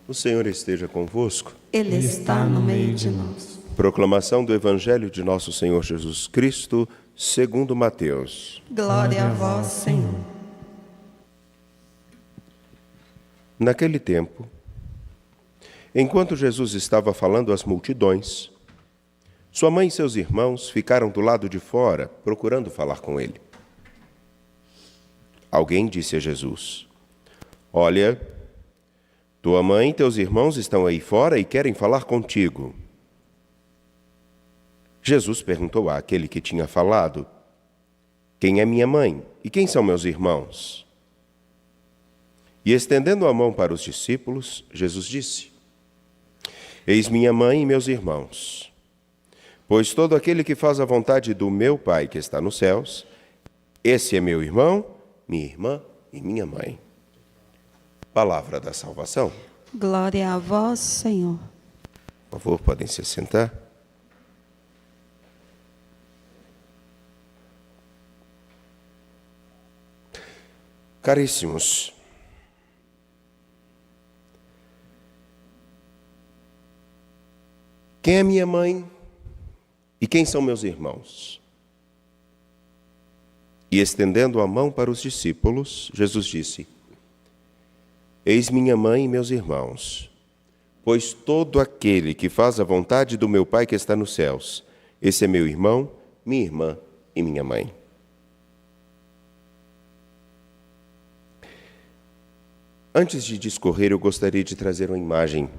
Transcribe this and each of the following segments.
O Senhor esteja convosco. Ele está no meio de nós. Proclamação do Evangelho de nosso Senhor Jesus Cristo, segundo Mateus. Glória a vós, Senhor. Naquele tempo, enquanto Jesus estava falando às multidões, sua mãe e seus irmãos ficaram do lado de fora, procurando falar com ele. Alguém disse a Jesus: "Olha, tua mãe e teus irmãos estão aí fora e querem falar contigo." Jesus perguntou àquele que tinha falado: "Quem é minha mãe e quem são meus irmãos?" E estendendo a mão para os discípulos, Jesus disse: "Eis minha mãe e meus irmãos. Pois todo aquele que faz a vontade do meu Pai que está nos céus, esse é meu irmão, minha irmã e minha mãe." Palavra da salvação. Glória a vós, Senhor. Por favor, podem se sentar. Caríssimos, quem é minha mãe e quem são meus irmãos? E estendendo a mão para os discípulos, Jesus disse: "Eis minha mãe e meus irmãos, pois todo aquele que faz a vontade do meu Pai que está nos céus, esse é meu irmão, minha irmã e minha mãe." Antes de discorrer, eu gostaria de trazer uma imagem.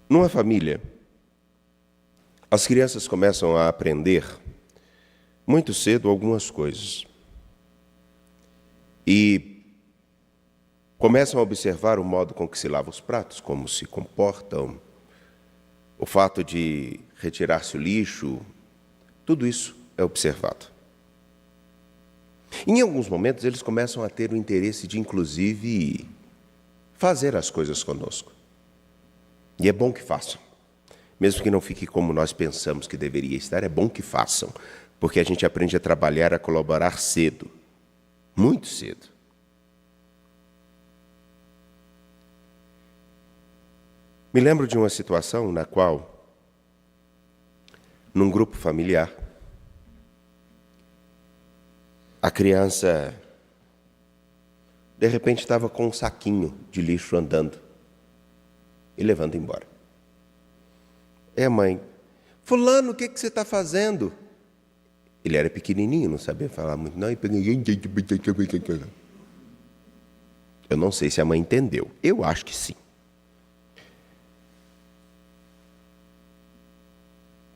Numa família, as crianças começam a aprender muito cedo algumas coisas. E começam a observar o modo com que se lava os pratos, como se comportam, o fato de retirar-se o lixo, tudo isso é observado. Em alguns momentos, eles começam a ter o interesse de, inclusive, fazer as coisas conosco. E é bom que façam. Mesmo que não fique como nós pensamos que deveria estar, é bom que façam, porque a gente aprende a trabalhar, a colaborar cedo, muito cedo. Me lembro de uma situação na qual, num grupo familiar, a criança, de repente, estava com um saquinho de lixo andando e levando embora. É a mãe: "Fulano, o que você está fazendo?" Ele era pequenininho, não sabia falar muito, não. Eu não sei se a mãe entendeu. Eu acho que sim.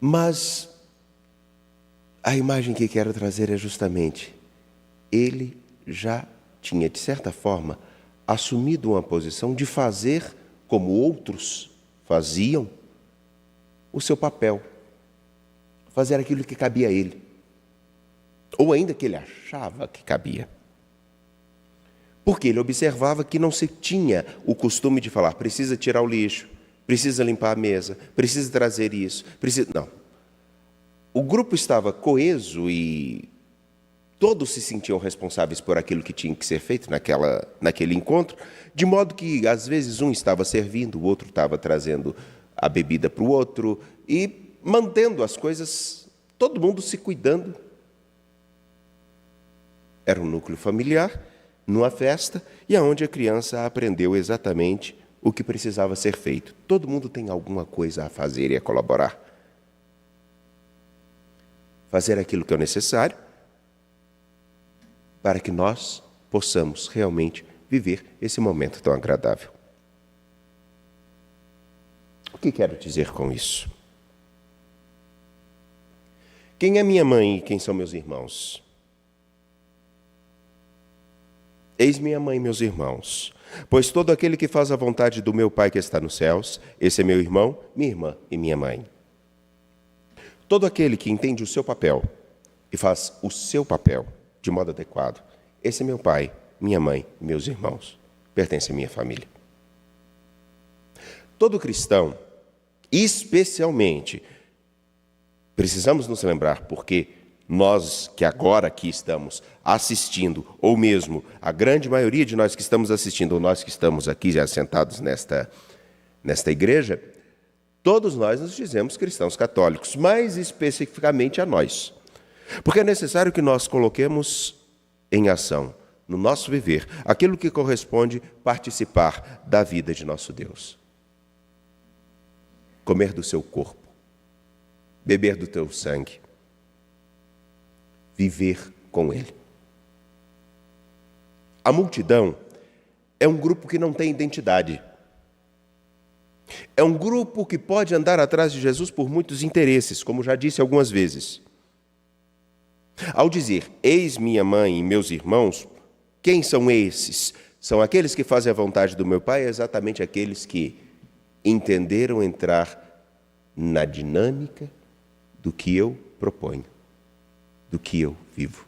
Mas a imagem que quero trazer é justamente: ele já tinha, de certa forma, assumido uma posição de fazer, como outros faziam, o seu papel. Fazer aquilo que cabia a ele. Ou ainda que ele achava que cabia. Porque ele observava que não se tinha o costume de falar: precisa tirar o lixo, precisa limpar a mesa, precisa trazer isso, precisa... Não. O grupo estava coeso e todos se sentiam responsáveis por aquilo que tinha que ser feito naquele encontro, de modo que, às vezes, um estava servindo, o outro estava trazendo a bebida para o outro e mantendo as coisas, todo mundo se cuidando. Era um núcleo familiar, numa festa, e aonde a criança aprendeu exatamente o que precisava ser feito. Todo mundo tem alguma coisa a fazer e a colaborar. Fazer aquilo que é necessário para que nós possamos realmente viver esse momento tão agradável. O que quero dizer com isso? Quem é minha mãe e quem são meus irmãos? Eis minha mãe e meus irmãos, pois todo aquele que faz a vontade do meu Pai que está nos céus, esse é meu irmão, minha irmã e minha mãe. Todo aquele que entende o seu papel e faz o seu papel de modo adequado, esse é meu pai, minha mãe e meus irmãos. Pertence à minha família. Todo cristão, especialmente, precisamos nos lembrar, porque nós que agora aqui estamos assistindo, ou mesmo a grande maioria de nós que estamos assistindo, ou nós que estamos aqui já sentados nesta igreja, todos nós nos dizemos cristãos católicos, mais especificamente a nós. Porque é necessário que nós coloquemos em ação, no nosso viver, aquilo que corresponde participar da vida de nosso Deus. Comer do seu corpo, beber do teu sangue, viver com Ele. A multidão é um grupo que não tem identidade. É um grupo que pode andar atrás de Jesus por muitos interesses, como já disse algumas vezes. Ao dizer, eis minha mãe e meus irmãos, quem são esses? São aqueles que fazem a vontade do meu Pai, exatamente aqueles que entenderam entrar na dinâmica do que eu proponho, do que eu vivo.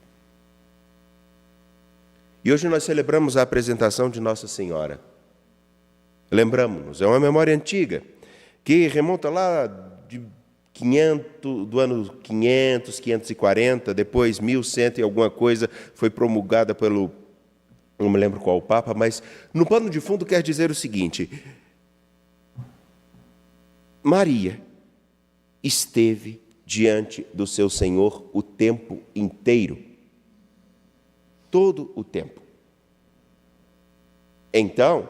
E hoje nós celebramos a apresentação de Nossa Senhora. Lembramos-nos, é uma memória antiga, que remonta lá do ano 500, 540, depois 1100 e alguma coisa, foi promulgada pelo, não me lembro qual Papa, mas no pano de fundo quer dizer o seguinte: Maria esteve diante do seu Senhor o tempo inteiro, todo o tempo. Então,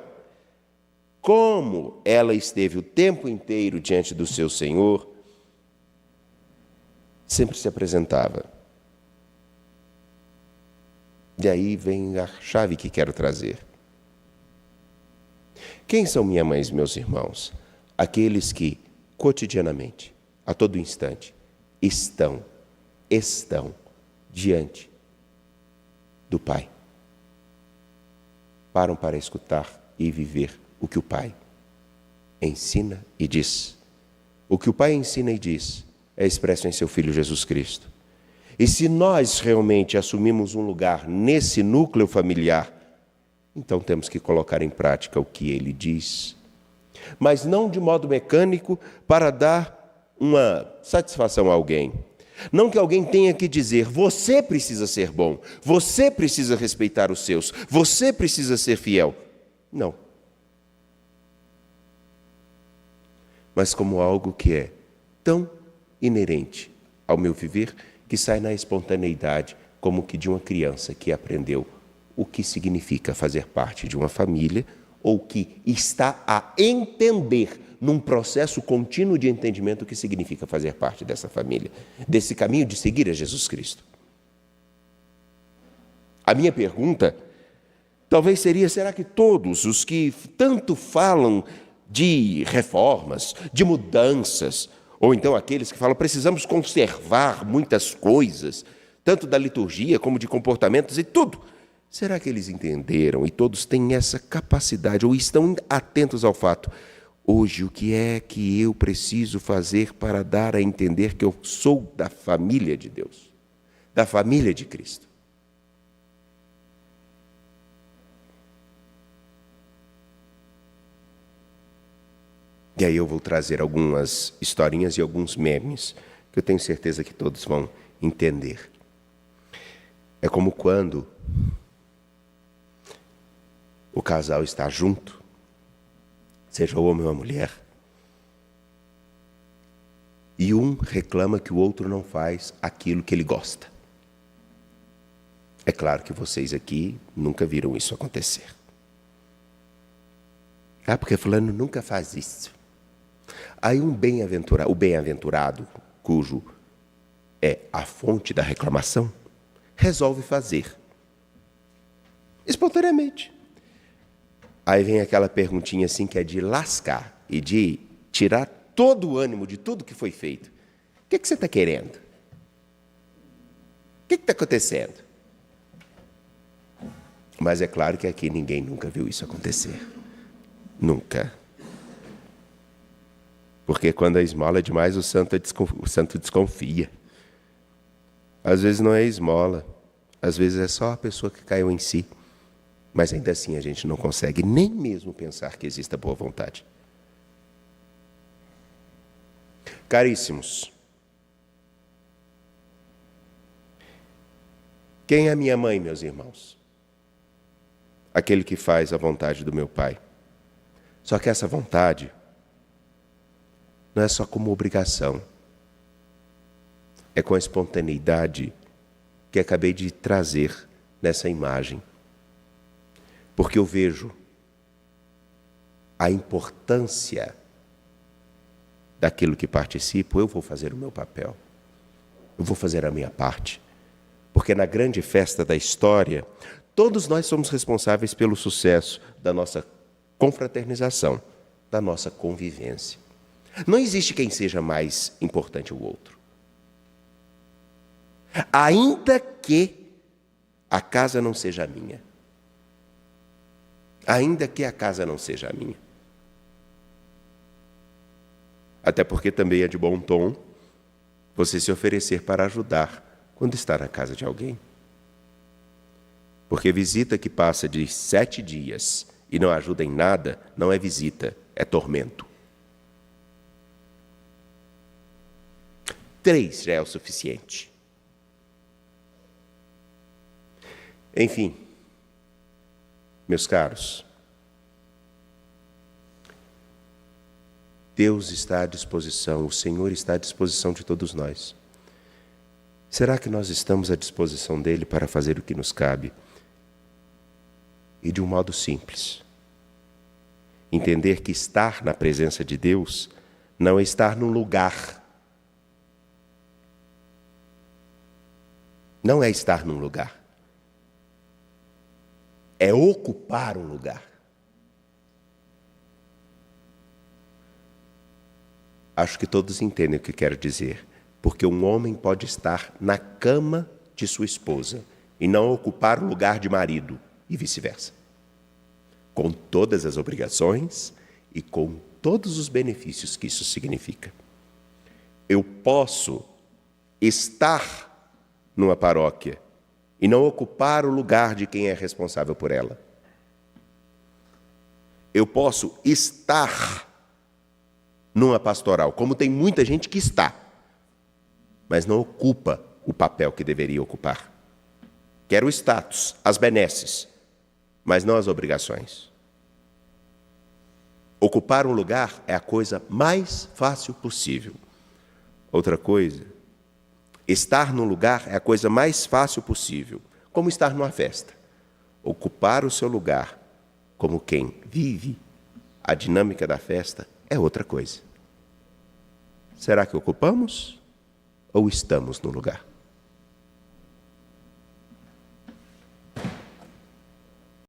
como ela esteve o tempo inteiro diante do seu Senhor, sempre se apresentava. E aí vem a chave que quero trazer. Quem são minha mãe e meus irmãos? Aqueles que, cotidianamente, a todo instante, estão diante do Pai. Param para escutar e viver o que o Pai ensina e diz. O que o Pai ensina e diz é expresso em seu Filho Jesus Cristo. E se nós realmente assumimos um lugar nesse núcleo familiar, então temos que colocar em prática o que Ele diz. Mas não de modo mecânico para dar uma satisfação a alguém. Não que alguém tenha que dizer, você precisa ser bom, você precisa respeitar os seus, você precisa ser fiel. Não. Mas como algo que é tão inerente ao meu viver, que sai na espontaneidade, como que de uma criança que aprendeu o que significa fazer parte de uma família, ou que está a entender num processo contínuo de entendimento o que significa fazer parte dessa família, desse caminho de seguir a Jesus Cristo. A minha pergunta talvez seria, será que todos os que tanto falam de reformas, de mudanças, ou então aqueles que falam, precisamos conservar muitas coisas, tanto da liturgia como de comportamentos e tudo, será que eles entenderam e todos têm essa capacidade, ou estão atentos ao fato, hoje o que é que eu preciso fazer para dar a entender que eu sou da família de Deus, da família de Cristo? E aí eu vou trazer algumas historinhas e alguns memes, que eu tenho certeza que todos vão entender. É como quando o casal está junto, seja o homem ou a mulher, e um reclama que o outro não faz aquilo que ele gosta. É claro que vocês aqui nunca viram isso acontecer. Ah, porque fulano nunca faz isso. Aí o bem-aventurado, cujo é a fonte da reclamação, resolve fazer. Espontaneamente. Aí vem aquela perguntinha assim que é de lascar e de tirar todo o ânimo de tudo que foi feito. O que você está querendo? O que está acontecendo? Mas é claro que aqui ninguém nunca viu isso acontecer. Nunca. Porque quando a esmola é demais, o santo desconfia. Às vezes não é esmola, às vezes é só a pessoa que caiu em si. Mas ainda assim a gente não consegue nem mesmo pensar que exista boa vontade. Caríssimos, Quem é minha mãe, meus irmãos? Aquele que faz a vontade do meu Pai. Só que essa vontade não é só como obrigação. É com a espontaneidade que acabei de trazer nessa imagem. Porque eu vejo a importância daquilo que participo, eu vou fazer o meu papel. Eu vou fazer a minha parte. Porque na grande festa da história, todos nós somos responsáveis pelo sucesso da nossa confraternização, da nossa convivência. Não existe quem seja mais importante o outro. Ainda que a casa não seja minha. Ainda que a casa não seja minha. Até porque também é de bom tom você se oferecer para ajudar quando está na casa de alguém. Porque visita que passa de 7 dias e não ajuda em nada, não é visita, é tormento. 3 já é o suficiente. Enfim, meus caros, Deus está à disposição, o Senhor está à disposição de todos nós. Será que nós estamos à disposição dele para fazer o que nos cabe? E de um modo simples. Entender que estar na presença de Deus não é estar num lugar. Não é estar num lugar. É ocupar um lugar. Acho que todos entendem o que quero dizer. Porque um homem pode estar na cama de sua esposa e não ocupar o lugar de marido, e vice-versa. Com todas as obrigações e com todos os benefícios que isso significa. Eu posso estar numa paróquia e não ocupar o lugar de quem é responsável por ela. Eu posso estar numa pastoral, como tem muita gente que está, mas não ocupa o papel que deveria ocupar. Quer o status, as benesses, mas não as obrigações. Ocupar um lugar é a coisa mais fácil possível. Outra coisa, estar num lugar é a coisa mais fácil possível, como estar numa festa. Ocupar o seu lugar como quem vive a dinâmica da festa é outra coisa. Será que ocupamos ou estamos no lugar?